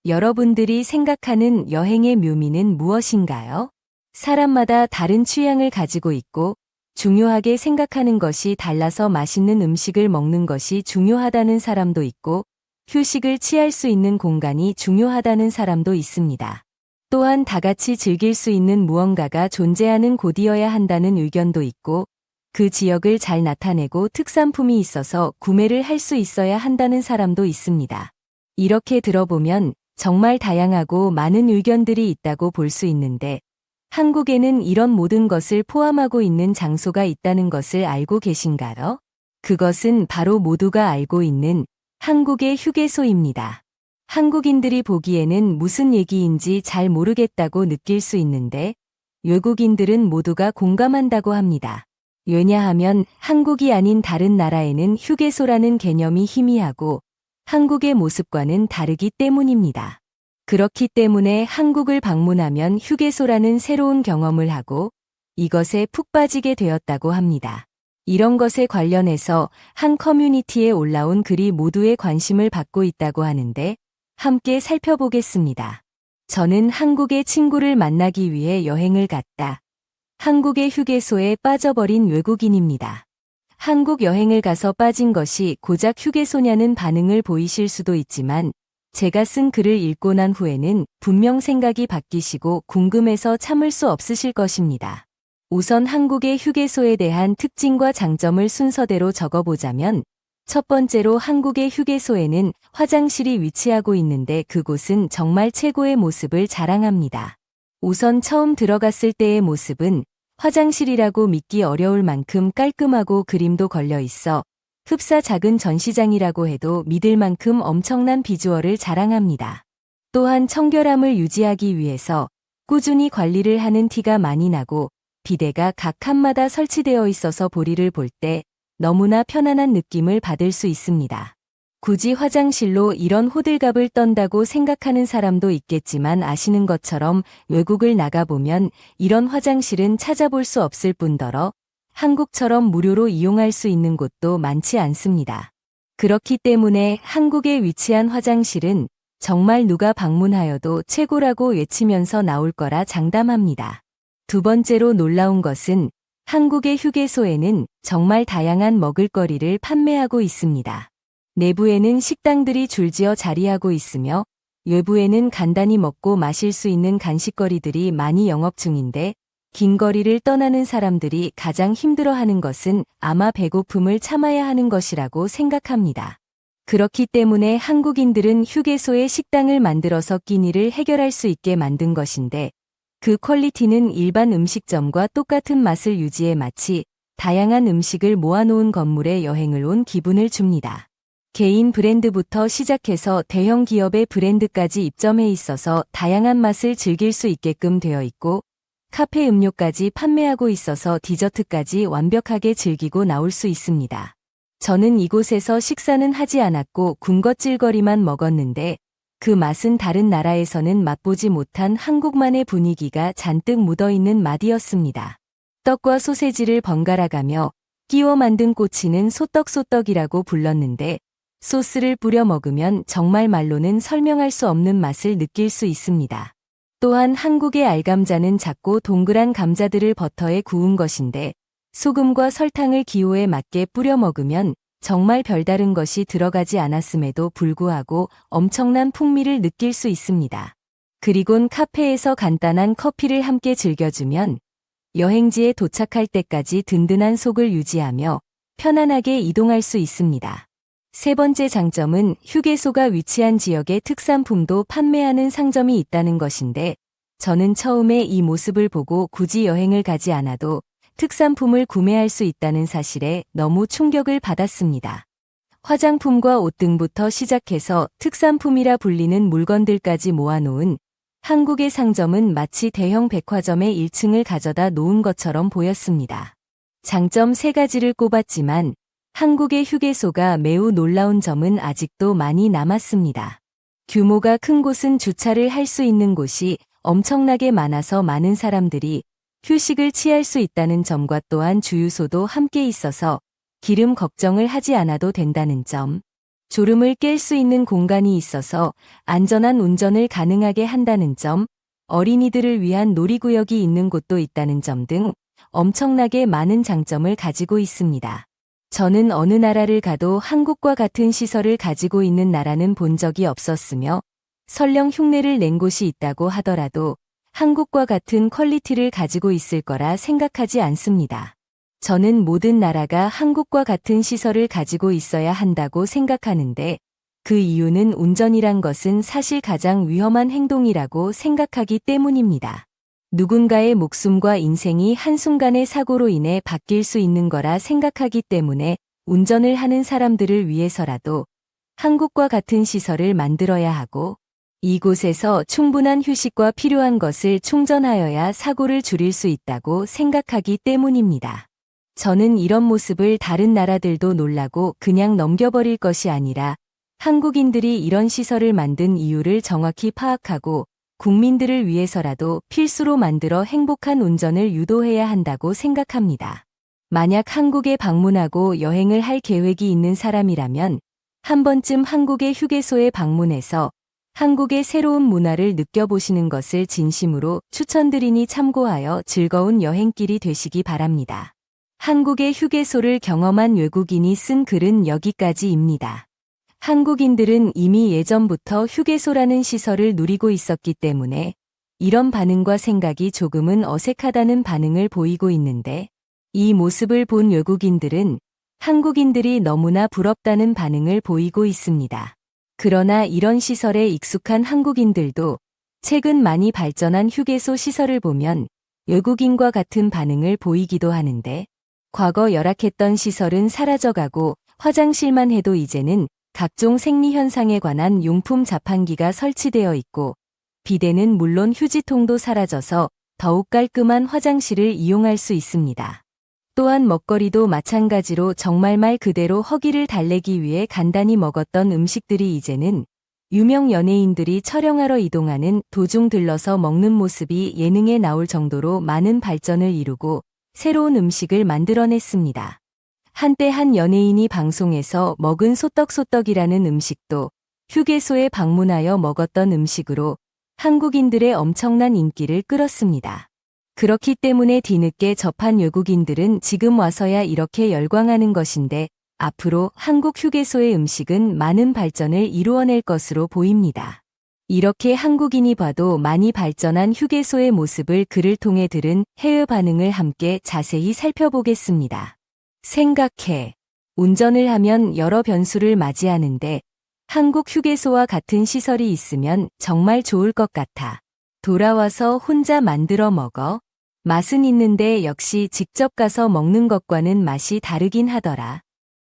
여러분들이 생각하는 여행의 묘미는 무엇인가요? 사람마다 다른 취향을 가지고 있고 중요하게 생각하는 것이 달라서 맛있는 음식을 먹는 것이 중요하다는 사람도 있고 휴식을 취할 수 있는 공간이 중요하다는 사람도 있습니다. 또한 다 같이 즐길 수 있는 무언가가 존재하는 곳이어야 한다는 의견도 있고 그 지역을 잘 나타내고 특산품이 있어서 구매를 할 수 있어야 한다는 사람도 있습니다. 이렇게 들어보면 정말 다양하고 많은 의견들이 있다고 볼 수 있는데 한국에는 이런 모든 것을 포함하고 있는 장소가 있다는 것을 알고 계신가요? 그것은 바로 모두가 알고 있는 한국의 휴게소입니다. 한국인들이 보기에는 무슨 얘기인지 잘 모르겠다고 느낄 수 있는데 외국인들은 모두가 공감한다고 합니다. 왜냐하면 한국이 아닌 다른 나라에는 휴게소라는 개념이 희미하고 한국의 모습과는 다르기 때문입니다. 그렇기 때문에 한국을 방문하면 휴게소라는 새로운 경험을 하고 이것에 푹 빠지게 되었다고 합니다. 이런 것에 관련해서 한 커뮤니티에 올라온 글이 모두의 관심을 받고 있다고 하는데 함께 살펴보겠습니다. 저는 한국의 친구를 만나기 위해 여행을 갔다. 한국의 휴게소에 빠져버린 외국인입니다. 한국 여행을 가서 빠진 것이 고작 휴게소냐는 반응을 보이실 수도 있지만 제가 쓴 글을 읽고 난 후에는 분명 생각이 바뀌시고 궁금해서 참을 수 없으실 것입니다. 우선 한국의 휴게소에 대한 특징과 장점을 순서대로 적어보자면 첫 번째로 한국의 휴게소에는 화장실이 위치하고 있는데 그곳은 정말 최고의 모습을 자랑합니다. 우선 처음 들어갔을 때의 모습은 화장실이라고 믿기 어려울 만큼 깔끔하고 그림도 걸려 있어 흡사 작은 전시장이라고 해도 믿을 만큼 엄청난 비주얼을 자랑합니다. 또한 청결함을 유지하기 위해서 꾸준히 관리를 하는 티가 많이 나고 비데가 각 칸마다 설치되어 있어서 볼일을 볼 때 너무나 편안한 느낌을 받을 수 있습니다. 굳이 화장실로 이런 호들갑을 떤다고 생각하는 사람도 있겠지만 아시는 것처럼 외국을 나가보면 이런 화장실은 찾아볼 수 없을 뿐더러 한국처럼 무료로 이용할 수 있는 곳도 많지 않습니다. 그렇기 때문에 한국에 위치한 화장실은 정말 누가 방문하여도 최고라고 외치면서 나올 거라 장담합니다. 두 번째로 놀라운 것은 한국의 휴게소에는 정말 다양한 먹을거리를 판매하고 있습니다. 내부에는 식당들이 줄지어 자리하고 있으며 외부에는 간단히 먹고 마실 수 있는 간식거리들이 많이 영업 중인데 긴 거리를 떠나는 사람들이 가장 힘들어하는 것은 아마 배고픔을 참아야 하는 것이라고 생각합니다. 그렇기 때문에 한국인들은 휴게소에 식당을 만들어서 끼니를 해결할 수 있게 만든 것인데 그 퀄리티는 일반 음식점과 똑같은 맛을 유지해 마치 다양한 음식을 모아놓은 건물에 여행을 온 기분을 줍니다. 개인 브랜드부터 시작해서 대형 기업의 브랜드까지 입점해 있어서 다양한 맛을 즐길 수 있게끔 되어 있고 카페 음료까지 판매하고 있어서 디저트까지 완벽하게 즐기고 나올 수 있습니다. 저는 이곳에서 식사는 하지 않았고 군것질거리만 먹었는데 그 맛은 다른 나라에서는 맛보지 못한 한국만의 분위기가 잔뜩 묻어있는 맛이었습니다. 떡과 소세지를 번갈아가며 끼워 만든 꼬치는 소떡소떡이라고 불렀는데 소스를 뿌려 먹으면 정말 말로는 설명할 수 없는 맛을 느낄 수 있습니다. 또한 한국의 알감자는 작고 동그란 감자들을 버터에 구운 것인데 소금과 설탕을 기호에 맞게 뿌려 먹으면 정말 별다른 것이 들어가지 않았음에도 불구하고 엄청난 풍미를 느낄 수 있습니다. 그리곤 카페에서 간단한 커피를 함께 즐겨주면 여행지에 도착할 때까지 든든한 속을 유지하며 편안하게 이동할 수 있습니다. 세 번째 장점은 휴게소가 위치한 지역의 특산품도 판매하는 상점이 있다는 것인데 저는 처음에 이 모습을 보고 굳이 여행을 가지 않아도 특산품을 구매할 수 있다는 사실에 너무 충격을 받았습니다. 화장품과 옷 등부터 시작해서 특산품이라 불리는 물건들까지 모아놓은 한국의 상점은 마치 대형 백화점의 1층을 가져다 놓은 것처럼 보였습니다. 장점 3가지를 꼽았지만 한국의 휴게소가 매우 놀라운 점은 아직도 많이 남았습니다. 규모가 큰 곳은 주차를 할 수 있는 곳이 엄청나게 많아서 많은 사람들이 휴식을 취할 수 있다는 점과 또한 주유소도 함께 있어서 기름 걱정을 하지 않아도 된다는 점, 졸음을 깰 수 있는 공간이 있어서 안전한 운전을 가능하게 한다는 점, 어린이들을 위한 놀이구역이 있는 곳도 있다는 점 등 엄청나게 많은 장점을 가지고 있습니다. 저는 어느 나라를 가도 한국과 같은 시설을 가지고 있는 나라는 본 적이 없었으며, 설령 흉내를 낸 곳이 있다고 하더라도 한국과 같은 퀄리티를 가지고 있을 거라 생각하지 않습니다. 저는 모든 나라가 한국과 같은 시설을 가지고 있어야 한다고 생각하는데, 그 이유는 운전이란 것은 사실 가장 위험한 행동이라고 생각하기 때문입니다. 누군가의 목숨과 인생이 한순간의 사고로 인해 바뀔 수 있는 거라 생각하기 때문에 운전을 하는 사람들을 위해서라도 한국과 같은 시설을 만들어야 하고, 이곳에서 충분한 휴식과 필요한 것을 충전하여야 사고를 줄일 수 있다고 생각하기 때문입니다. 저는 이런 모습을 다른 나라들도 놀라고 그냥 넘겨버릴 것이 아니라 한국인들이 이런 시설을 만든 이유를 정확히 파악하고 국민들을 위해서라도 필수로 만들어 행복한 운전을 유도해야 한다고 생각합니다. 만약 한국에 방문하고 여행을 할 계획이 있는 사람이라면 한 번쯤 한국의 휴게소에 방문해서 한국의 새로운 문화를 느껴보시는 것을 진심으로 추천드리니 참고하여 즐거운 여행길이 되시기 바랍니다. 한국의 휴게소를 경험한 외국인이 쓴 글은 여기까지입니다. 한국인들은 이미 예전부터 휴게소라는 시설을 누리고 있었기 때문에 이런 반응과 생각이 조금은 어색하다는 반응을 보이고 있는데, 이 모습을 본 외국인들은 한국인들이 너무나 부럽다는 반응을 보이고 있습니다. 그러나 이런 시설에 익숙한 한국인들도 최근 많이 발전한 휴게소 시설을 보면 외국인과 같은 반응을 보이기도 하는데, 과거 열악했던 시설은 사라져가고 화장실만 해도 이제는 각종 생리현상에 관한 용품 자판기가 설치되어 있고, 비데는 물론 휴지통도 사라져서 더욱 깔끔한 화장실을 이용할 수 있습니다. 또한 먹거리도 마찬가지로 정말 말 그대로 허기를 달래기 위해 간단히 먹었던 음식들이 이제는 유명 연예인들이 촬영하러 이동하는 도중 들러서 먹는 모습이 예능에 나올 정도로 많은 발전을 이루고 새로운 음식을 만들어냈습니다. 한때 한 연예인이 방송에서 먹은 소떡소떡이라는 음식도 휴게소에 방문하여 먹었던 음식으로 한국인들의 엄청난 인기를 끌었습니다. 그렇기 때문에 뒤늦게 접한 외국인들은 지금 와서야 이렇게 열광하는 것인데, 앞으로 한국 휴게소의 음식은 많은 발전을 이루어낼 것으로 보입니다. 이렇게 한국인이 봐도 많이 발전한 휴게소의 모습을 글을 통해 들은 해외 반응을 함께 자세히 살펴보겠습니다. 생각해. 운전을 하면 여러 변수를 맞이하는데 한국 휴게소와 같은 시설이 있으면 정말 좋을 것 같아. 돌아와서 혼자 만들어 먹어. 맛은 있는데 역시 직접 가서 먹는 것과는 맛이 다르긴 하더라.